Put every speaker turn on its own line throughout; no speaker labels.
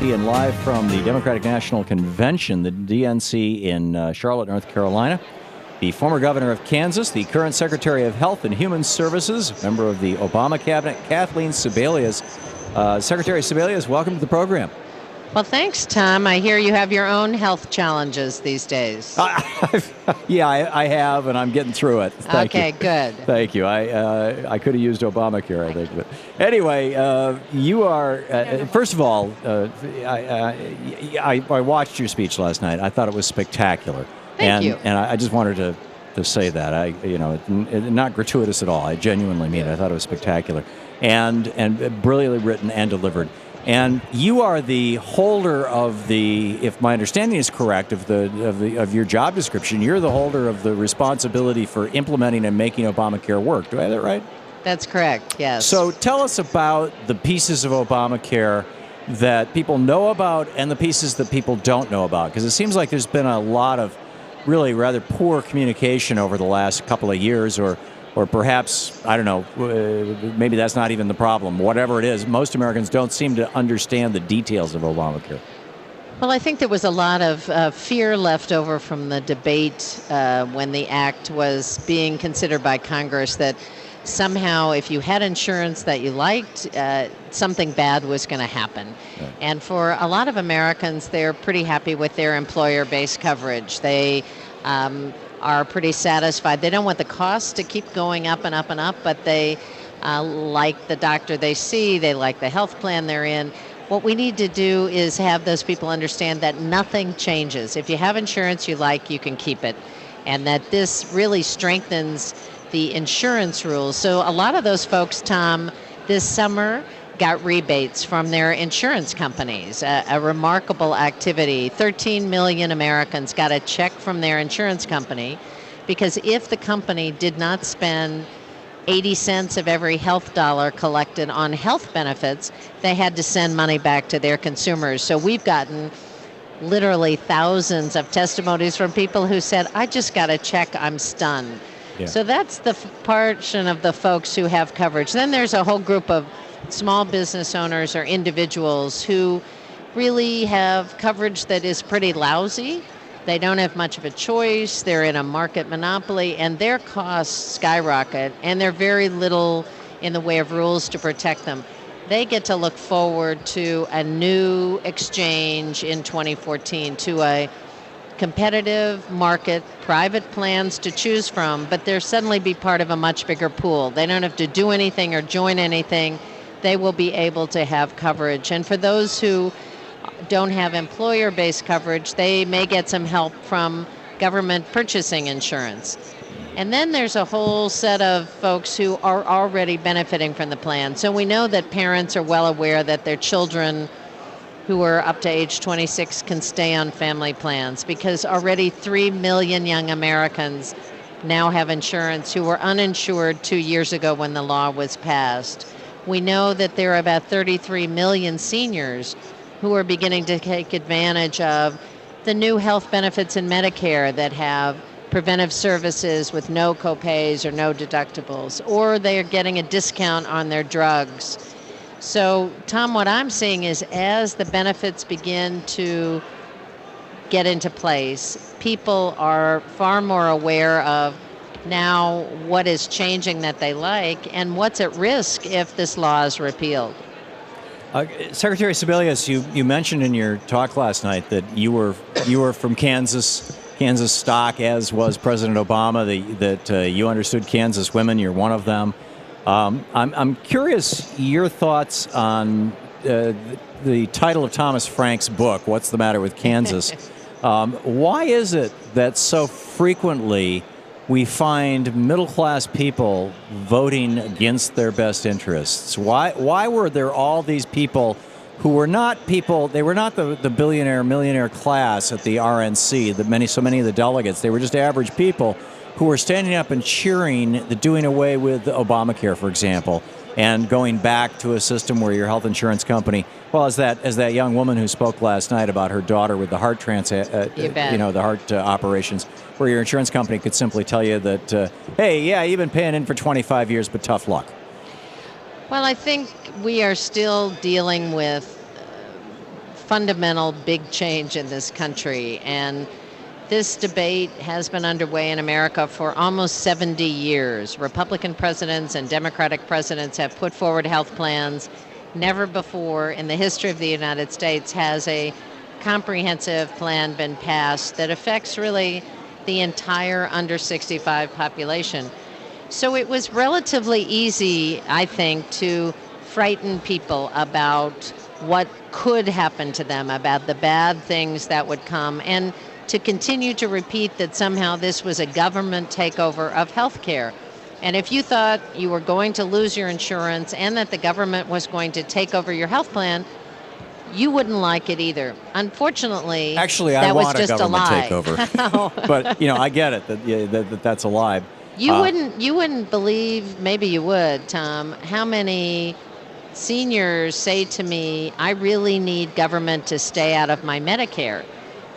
WTOP and live from the Democratic National Convention, the DNC in Charlotte, North Carolina. The former governor of Kansas, the current Secretary of Health and Human Services, member of the Obama cabinet, Kathleen Sebelius. Secretary Sebelius, welcome to the program.
Well, thanks, Tom. I hear you have your own health challenges these days.
Yeah, I have, and I'm getting through it. Thank you.
Good.
Thank you. I could have used Obamacare, I think. But anyway, you are, first of all, I watched your speech last night. I thought it was spectacular.
Thank you.
And I just wanted to say that. Not gratuitous at all. I genuinely mean it. I thought it was spectacular and brilliantly written and delivered. And you are the holder of the, if my understanding is correct, of your job description. You're the holder of the responsibility for implementing and making Obamacare work. Do I have that right?
That's correct, yes.
So tell us about the pieces of Obamacare that people know about and the pieces that people don't know about. Because it seems like there's been a lot of really rather poor communication over the last couple of years, or perhaps, I don't know, maybe that's not even the problem. Whatever it is, most Americans don't seem to understand the details of Obamacare.
Well, I think there was a lot of fear left over from the debate when the act was being considered by Congress that somehow if you had insurance that you liked, something bad was going to happen. Right. And for a lot of Americans, they're pretty happy with their employer-based coverage. They are pretty satisfied. They don't want the costs to keep going up and up and up, but they like the doctor they see, they like the health plan they're in. What we need to do is have those people understand that nothing changes. If you have insurance you like, you can keep it. And that this really strengthens the insurance rules. So a lot of those folks, Tom, this summer got rebates from their insurance companies, a remarkable activity. 13 million Americans got a check from their insurance company because if the company did not spend 80 cents of every health dollar collected on health benefits, they had to send money back to their consumers. So we've gotten literally thousands of testimonies from people who said, I just got a check, I'm stunned. Yeah. So that's the portion of the folks who have coverage. Then there's a whole group of small business owners or individuals who really have coverage that is pretty lousy. They don't have much of a choice. They're in a market monopoly, and their costs skyrocket, and there's very little in the way of rules to protect them. They get to look forward to a new exchange in 2014, to a competitive market, private plans to choose from, but they'll suddenly be part of a much bigger pool. They don't have to do anything or join anything. They will be able to have coverage. And for those who don't have employer-based coverage, they may get some help from government purchasing insurance. And then there's a whole set of folks who are already benefiting from the plan. So we know that parents are well aware that their children who are up to age 26 can stay on family plans because already 3 million young Americans now have insurance who were uninsured 2 years ago when the law was passed. We know that there are about 33 million seniors who are beginning to take advantage of the new health benefits in Medicare that have preventive services with no copays or no deductibles, or they are getting a discount on their drugs. So, Tom, what I'm seeing is as the benefits begin to get into place, people are far more aware of now what is changing that they like and what's at risk if this law is repealed.
Secretary Sebelius, you mentioned in your talk last night that you were from Kansas stock, as was President Obama, that you understood Kansas women. You're one of them. I'm curious your thoughts on the title of Thomas Frank's book, What's the Matter with Kansas? Why is it that so frequently we find middle-class people voting against their best interests? Why were there all these people who were not people, they were not the billionaire, millionaire class at the RNC, so many of the delegates, they were just average people who were standing up and cheering the doing away with Obamacare, for example, and going back to a system where your health insurance company, well, as that young woman who spoke last night about her daughter with the heart the heart operations, where your insurance company could simply tell you that, hey, yeah, you've been paying in for 25 years, but tough luck.
Well, I think we are still dealing with fundamental big change in this country. And this debate has been underway in America for almost 70 years. Republican presidents and Democratic presidents have put forward health plans. Never before in the history of the United States has a comprehensive plan been passed that affects really the entire under 65 population. So it was relatively easy, I think, to frighten people about what could happen to them, about the bad things that would come, and to continue to repeat that somehow this was a government takeover of health care. And if you thought you were going to lose your insurance and that the government was going to take over your health plan, you wouldn't like it either. Unfortunately,
actually, I
that
want
was
a
just
government
a lie.
takeover. But I get it that's a lie.
You wouldn't believe, maybe you would, Tom, how many seniors say to me, I really need government to stay out of my Medicare.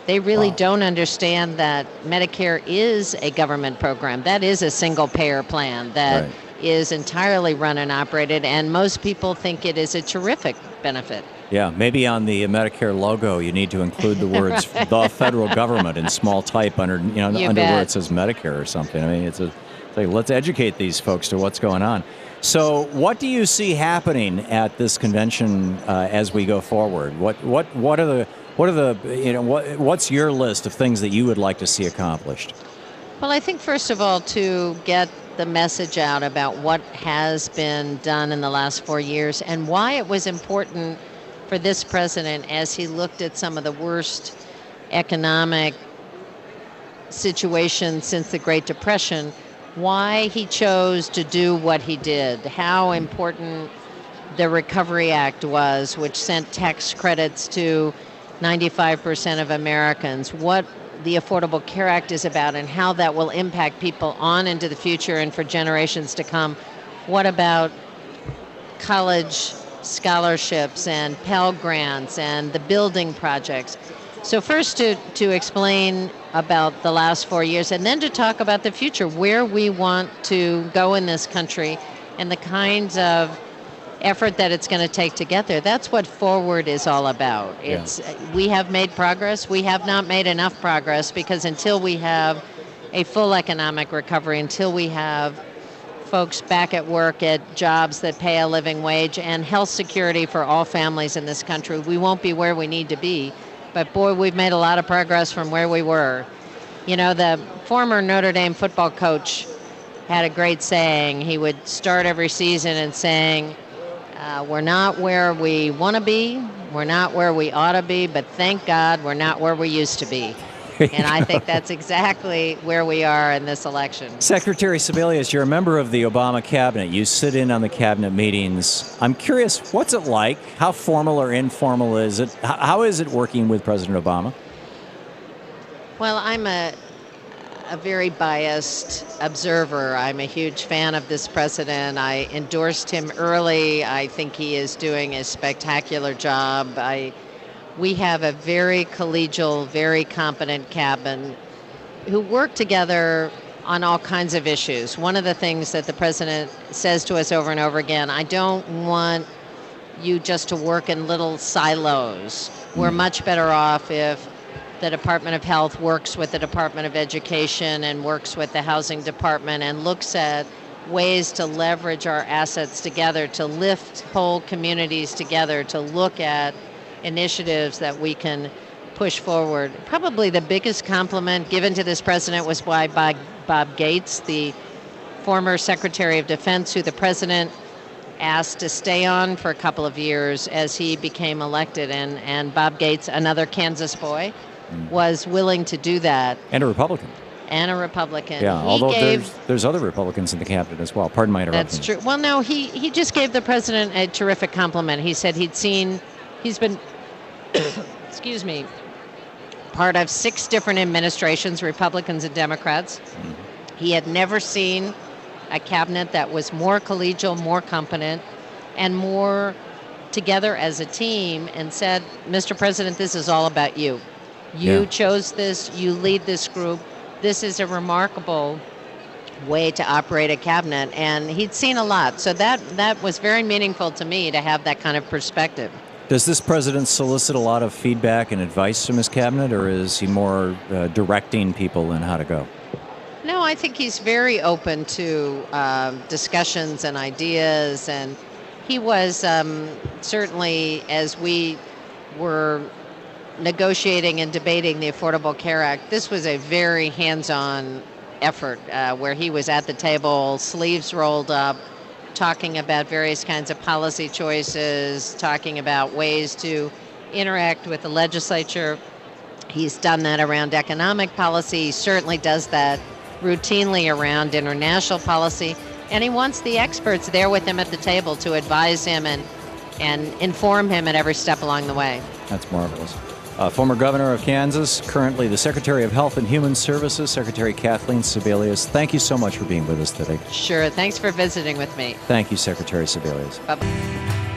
They really don't understand that Medicare is a government program. That is a single payer plan that is entirely run and operated, and most people think it is a terrific benefit.
Yeah, maybe on the Medicare logo you need to include the words "the federal government" in small type under where it says Medicare or something. I mean, it's like, let's educate these folks to what's going on. So, what do you see happening at this convention as we go forward? What's your list of things that you would like to see accomplished?
Well, I think first of all to get the message out about what has been done in the last 4 years and why it was important for this president as he looked at some of the worst economic situations since the Great Depression, why he chose to do what he did, how important the Recovery Act was, which sent tax credits to 95% of Americans, what the Affordable Care Act is about and how that will impact people on into the future and for generations to come. What about college scholarships and Pell Grants and the building projects? So first to explain about the last 4 years and then to talk about the future, where we want to go in this country and the kinds of effort that it's going to take to get there. That's what Forward is all about. We have made progress. We have not made enough progress because until we have a full economic recovery, until we have folks back at work at jobs that pay a living wage and health security for all families in this country, we won't be where we need to be. But boy, we've made a lot of progress from where we were. The former Notre Dame football coach had a great saying. He would start every season and saying, we're not where we want to be, we're not where we ought to be, but thank God we're not where we used to be. And I think that's exactly where we are in this election.
Secretary Sebelius, you're a member of the Obama cabinet. You sit in on the cabinet meetings. I'm curious, what's it like? How formal or informal is it? How is it working with President Obama?
Well, I'm a very biased observer. I'm a huge fan of this president. I endorsed him early. I think he is doing a spectacular job. We have a very collegial, very competent cabinet who work together on all kinds of issues. One of the things that the president says to us over and over again, I don't want you just to work in little silos. We're much better off if the Department of Health works with the Department of Education and works with the Housing Department and looks at ways to leverage our assets together, to lift whole communities together, to look at initiatives that we can push forward. Probably the biggest compliment given to this president was by Bob Gates, the former Secretary of Defense, who the president asked to stay on for a couple of years as he became elected. And Bob Gates, another Kansas boy, was willing to do that.
And a Republican.
Yeah,
although there's other Republicans in the cabinet as well. Pardon my interruption.
That's true. Well, no, he just gave the president a terrific compliment. He said he's been, excuse me, part of 6 different administrations, Republicans and Democrats. He had never seen a cabinet that was more collegial, more competent, and more together as a team, and said, Mr. President, this is all about you. You chose this, you lead this group. This is a remarkable way to operate a cabinet, and he'd seen a lot. So that was very meaningful to me to have that kind of perspective.
Does this president solicit a lot of feedback and advice from his cabinet, or is he more directing people in how to go?
No, I think he's very open to discussions and ideas, and he was certainly, as we were negotiating and debating the Affordable Care Act, this was a very hands-on effort where he was at the table, sleeves rolled up, talking about various kinds of policy choices, talking about ways to interact with the legislature. He's done that around economic policy. He certainly does that routinely around international policy. And he wants the experts there with him at the table to advise him and inform him at every step along the way.
That's marvelous. Former governor of Kansas, currently the Secretary of Health and Human Services, Secretary Kathleen Sebelius. Thank you so much for being with us today.
Sure. Thanks for visiting with me.
Thank you, Secretary Sebelius.
Bye-bye.